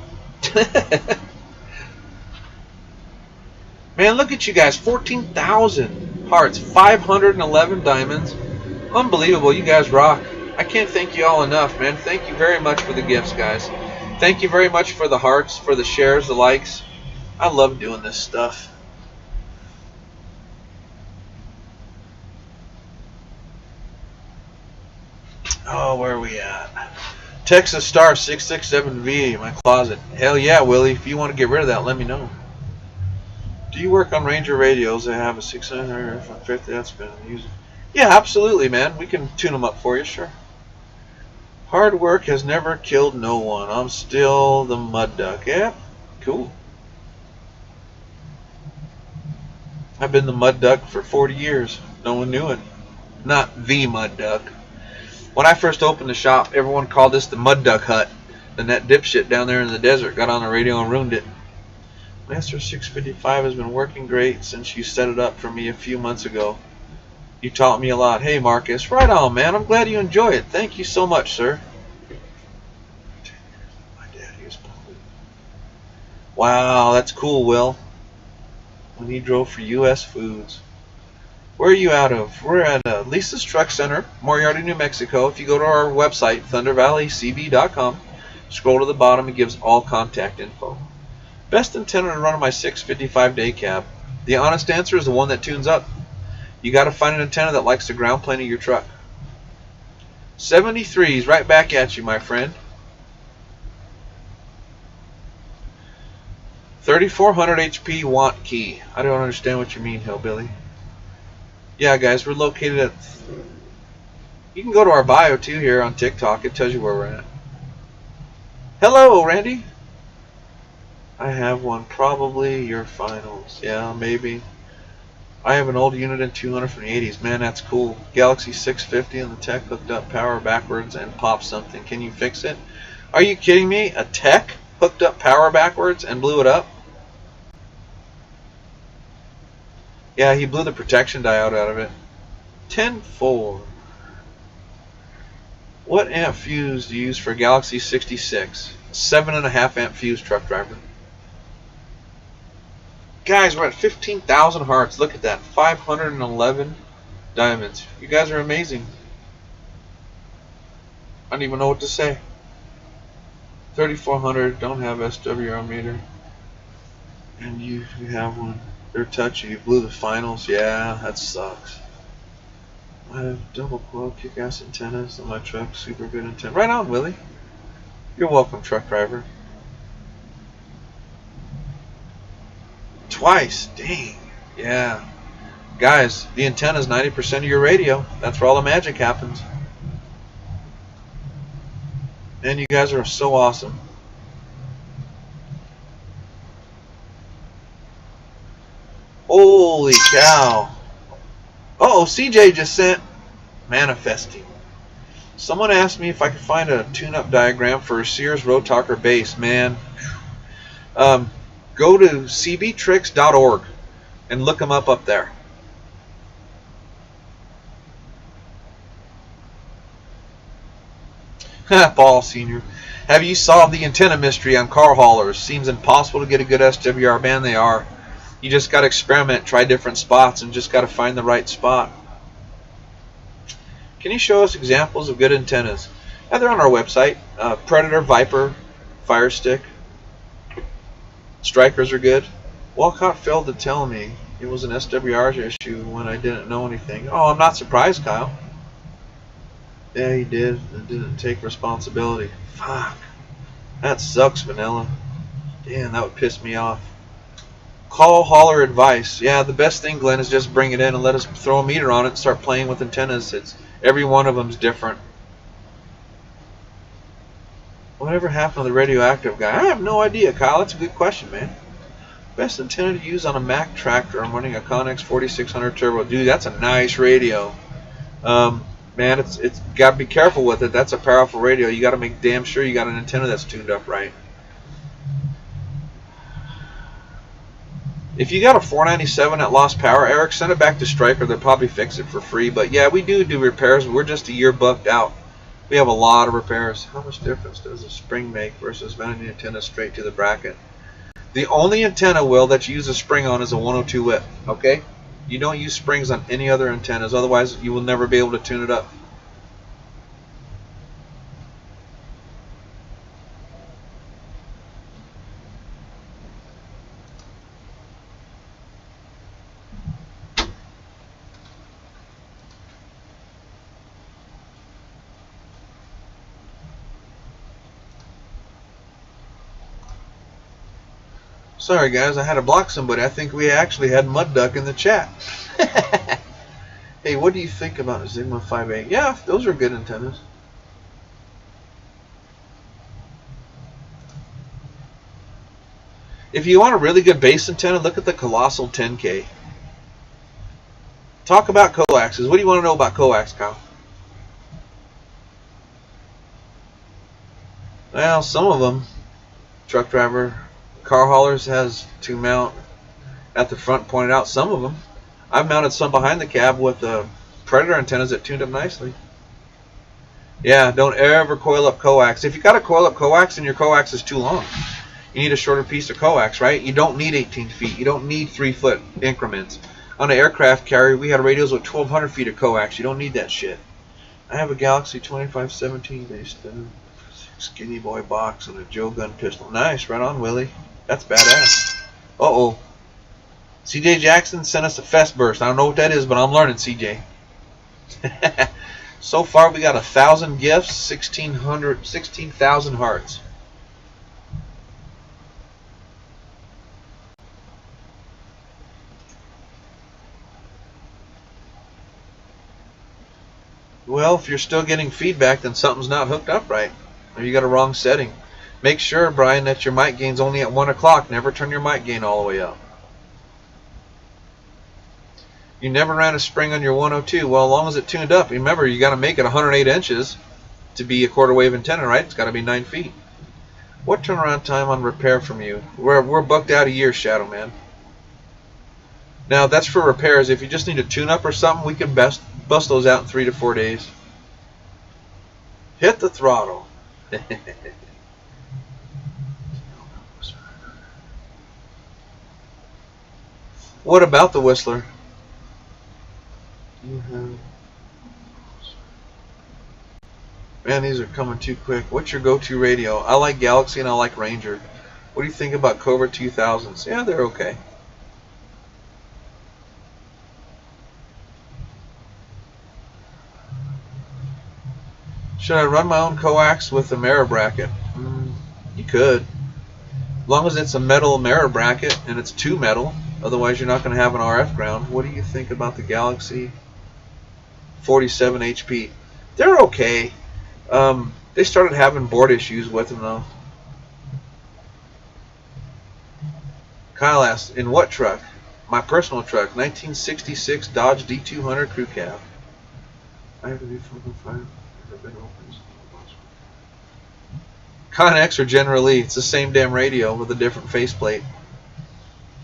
Man, look at you guys. 14,000 hearts, 511 diamonds. Unbelievable. You guys rock. I can't thank you all enough, man. Thank you very much for the gifts, guys. Thank you very much for the hearts, for the shares, the likes. I love doing this stuff. Oh, where are we at? Texas Star 667V in my closet. Hell yeah, Willie. If you want to get rid of that, let me know. Do you work on Ranger radios that have a 600 or 50? That's been used. Yeah, absolutely, man. We can tune them up for you, sure. Hard work has never killed no one. I'm still the mud duck. Yeah, cool. I've been the mud duck for 40 years. No one knew it. Not the mud duck. When I first opened the shop, everyone called this the Mud Duck Hut. Then that dipshit down there in the desert got on the radio and ruined it. Master 655 has been working great since you set it up for me a few months ago. You taught me a lot. Hey, Marcus. Right on, man. I'm glad you enjoy it. Thank you so much, sir. My dad used to. Wow, that's cool, Will. When he drove for U.S. Foods. Where are you out of? We're at Lisa's Truck Center, Moriarty, New Mexico. If you go to our website, thundervalleycb.com, scroll to the bottom, it gives all contact info. Best antenna to run on my 655 day cab. The honest answer is the one that tunes up. You got to find an antenna that likes the ground plane of your truck. 73's right back at you, my friend. 3400 HP want key. I don't understand what you mean, hillbilly. Yeah, guys, we're located at... You can go to our bio, too, here on TikTok. It tells you where we're at. Hello, Randy. I have one. Probably your finals. Yeah, maybe. I have an old unit in 200 from the 80s. Man, that's cool. Galaxy 650 and the tech hooked up power backwards and popped something. Can you fix it? Are you kidding me? A tech hooked up power backwards and blew it up? Yeah, he blew the protection diode out of it. 10-4. What amp fuse do you use for Galaxy 66? 7.5 amp fuse, truck driver. Guys, we're at 15,000 hearts. Look at that. 511 diamonds. You guys are amazing. I don't even know what to say. 3,400. Don't have SWR meter. And you have one. They're touchy. You blew the finals. Yeah, that sucks. I have double coil kick-ass antennas on my truck. Super good antenna. Right on, Willie. You're welcome, truck driver. Twice. Dang. Yeah. Guys, the antenna is 90% of your radio. That's where all the magic happens. And you guys are so awesome. Holy cow. Uh-oh, CJ just sent manifesting. Someone asked me if I could find a tune-up diagram for a Sears Road Talker bass. Man, go to cbtricks.org and look them up there. Paul Sr. Have you solved the antenna mystery on car haulers? Seems impossible to get a good SWR band. They are. You just got to experiment, try different spots, and just got to find the right spot. Can you show us examples of good antennas? Yeah, they're on our website. Predator, Viper, Fire Stick. Strikers are good. Walcott failed to tell me it was an SWR issue when I didn't know anything. Oh, I'm not surprised, Kyle. Yeah, he did and didn't take responsibility. Fuck. That sucks, Vanilla. Damn, that would piss me off. Call hauler advice. Yeah, the best thing, Glenn, is just bring it in and let us throw a meter on it and start playing with antennas. Every one of them's different. Whatever happened to the radioactive guy? I have no idea, Kyle. That's a good question, man. Best antenna to use on a Mack tractor. I'm running a Connex 4600 Turbo. Dude, that's a nice radio. Man, it's got to be careful with it. That's a powerful radio. You got to make damn sure you got an antenna that's tuned up right. If you got a 497 that lost power, Eric, send it back to Stryker. They'll probably fix it for free. But yeah, we do repairs. We're just a year bucked out. We have a lot of repairs. How much difference does a spring make versus mounting the antenna straight to the bracket? The only antenna, Will, that you use a spring on is a 102 whip. Okay? You don't use springs on any other antennas. Otherwise, you will never be able to tune it up. Sorry guys, I had to block somebody. I think we actually had Mud Duck in the chat. Hey, what do you think about a Sigma 5A? Yeah, those are good antennas. If you want a really good base antenna, look at the Colossal 10K. Talk about coaxes. What do you want to know about coax, Kyle? Well, some of them, truck driver, car haulers has to mount at the front pointed out. Some of them. I've mounted some behind the cab with Predator antennas that tuned up nicely. Yeah, don't ever coil up coax. If you got a coil up coax and your coax is too long, you need a shorter piece of coax, right? You don't need 18 feet. You don't need 3-foot increments. On an aircraft carrier, we had radios with 1,200 feet of coax. You don't need that shit. I have a Galaxy 2517 based skinny boy box and a Joe gun pistol. Nice, right on, Willie. That's badass. Uh-oh. CJ Jackson sent us a fest burst. I don't know what that is, but I'm learning, CJ. So far, we got 1,000 gifts, 16,000 hearts. Well, if you're still getting feedback, then something's not hooked up right. Or you got a wrong setting. Make sure, Brian, that your mic gain's only at 1 o'clock. Never turn your mic gain all the way up. You never ran a spring on your 102. Well, as long as it tuned up, remember, you got to make it 108 inches to be a quarter wave antenna, right? It's got to be 9 feet. What turnaround time on repair from you? We're booked out a year, Shadow Man. Now that's for repairs. If you just need a tune-up or something, we can bust those out in 3 to 4 days. Hit the throttle. What about the Whistler? Man, these are coming too quick. What's your go-to radio? I like Galaxy and I like Ranger. What do you think about Cobra 2000s? Yeah, they're okay. Should I run my own coax with a mirror bracket? You could. As long as it's a metal mirror bracket and it's 2 metal. Otherwise, you're not going to have an RF ground. What do you think about the Galaxy 47 HP? They're okay. They started having board issues with them, though. Kyle asked, in what truck? My personal truck, 1966 Dodge D200 Crew Cab. I have to be 405. Connex or General Lee, it's the same damn radio with a different faceplate.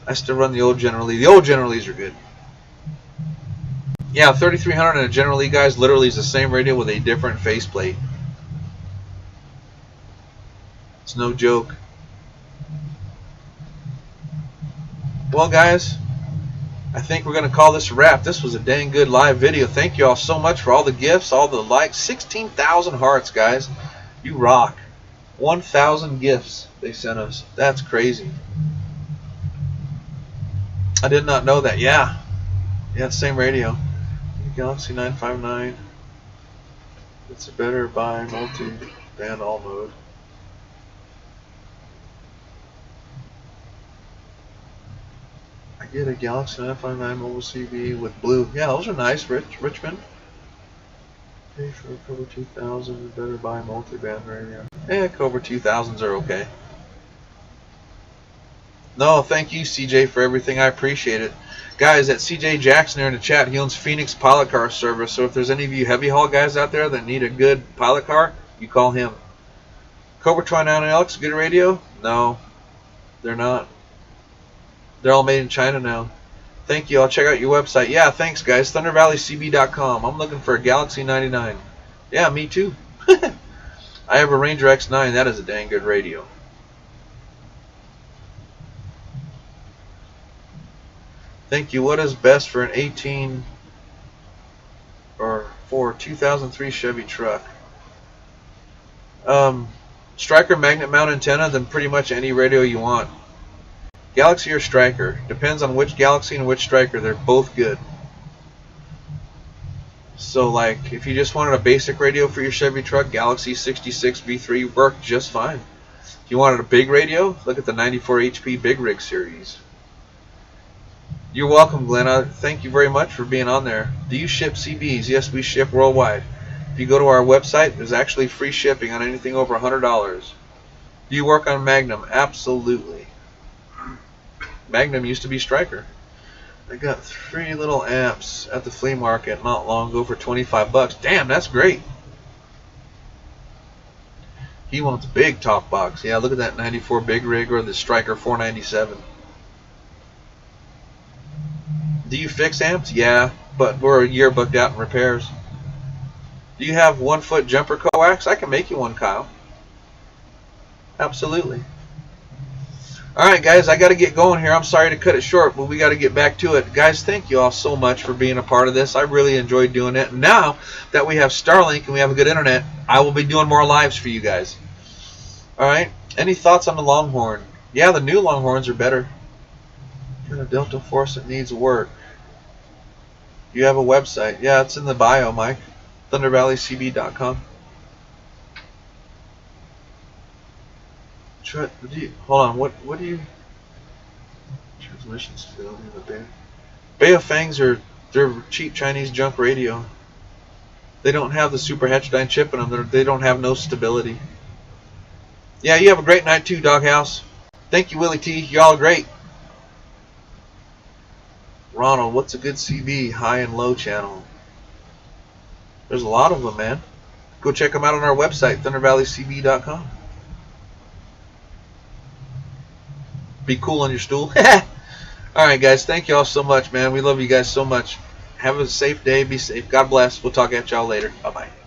I still run the old General Lee. The old General Lees are good. Yeah, 3300 and a General Lee, guys, literally is the same radio with a different faceplate. It's no joke. Well, guys, I think we're going to call this a wrap. This was a dang good live video. Thank you all so much for all the gifts, all the likes. 16,000 hearts, guys. You rock. 1,000 gifts they sent us. That's crazy. I did not know that. Yeah, it's the same radio. Galaxy 959. It's a better buy multi-band all mode. I get a Galaxy 959 mobile CB with blue. Yeah, those are nice, Richmond. Pay for a Cobra 2000, better buy multi-band radio. Yeah, Cobra 2000s are okay. No, thank you, CJ, for everything. I appreciate it. Guys, that CJ Jackson there in the chat, he owns Phoenix Pilot Car Service. So if there's any of you heavy haul guys out there that need a good pilot car, you call him. Cobra 29LX, good radio? No, they're not. They're all made in China now. Thank you. I'll check out your website. Yeah, thanks, guys. ThunderValleyCB.com. I'm looking for a Galaxy 99. Yeah, me too. I have a Ranger X9. That is a dang good radio. Thank you. What is best for an 18 or for 2003 Chevy truck? Striker magnet mount antenna, then pretty much any radio you want. Galaxy or Striker. Depends on which Galaxy and which Striker. They're both good. So like if you just wanted a basic radio for your Chevy truck, Galaxy 66 V3 worked just fine. If you wanted a big radio, look at the 94 HP Big Rig series. You're welcome, Glenn. Thank you very much for being on there. Do you ship CBs? Yes, we ship worldwide. If you go to our website, there's actually free shipping on anything over $100. Do you work on Magnum? Absolutely. Magnum used to be Striker. I got 3 little amps at the flea market not long ago for 25 bucks. Damn, that's great. He wants a big top box. Yeah, look at that 94 Big Rig or the Striker 497. Do you fix amps? Yeah, but we're a year booked out in repairs. Do you have 1-foot jumper coax? I can make you one, Kyle. Absolutely. Alright guys, I got to get going here. I'm sorry to cut it short, but we got to get back to it. Guys, thank you all so much for being a part of this. I really enjoyed doing it. And now that we have Starlink and we have a good internet, I will be doing more lives for you guys. Alright, any thoughts on the Longhorn? Yeah, the new Longhorns are better. Got a Delta Force that needs work. You have a website. Yeah, it's in the bio, Mike. ThunderValleyCB.com. Hold on, what do you... Transmission stability in the Bay of Fangs they're cheap Chinese junk radio. They don't have the Super Hetchdyne chip in them. They don't have no stability. Yeah, you have a great night too, Doghouse. Thank you, Willie T. Y'all are great. Ronald, what's a good CB? High and low channel. There's a lot of them, man. Go check them out on our website, ThunderValleyCB.com. Be cool on your stool. All right, guys. Thank you all so much, man. We love you guys so much. Have a safe day. Be safe. God bless. We'll talk at y'all later. Bye-bye.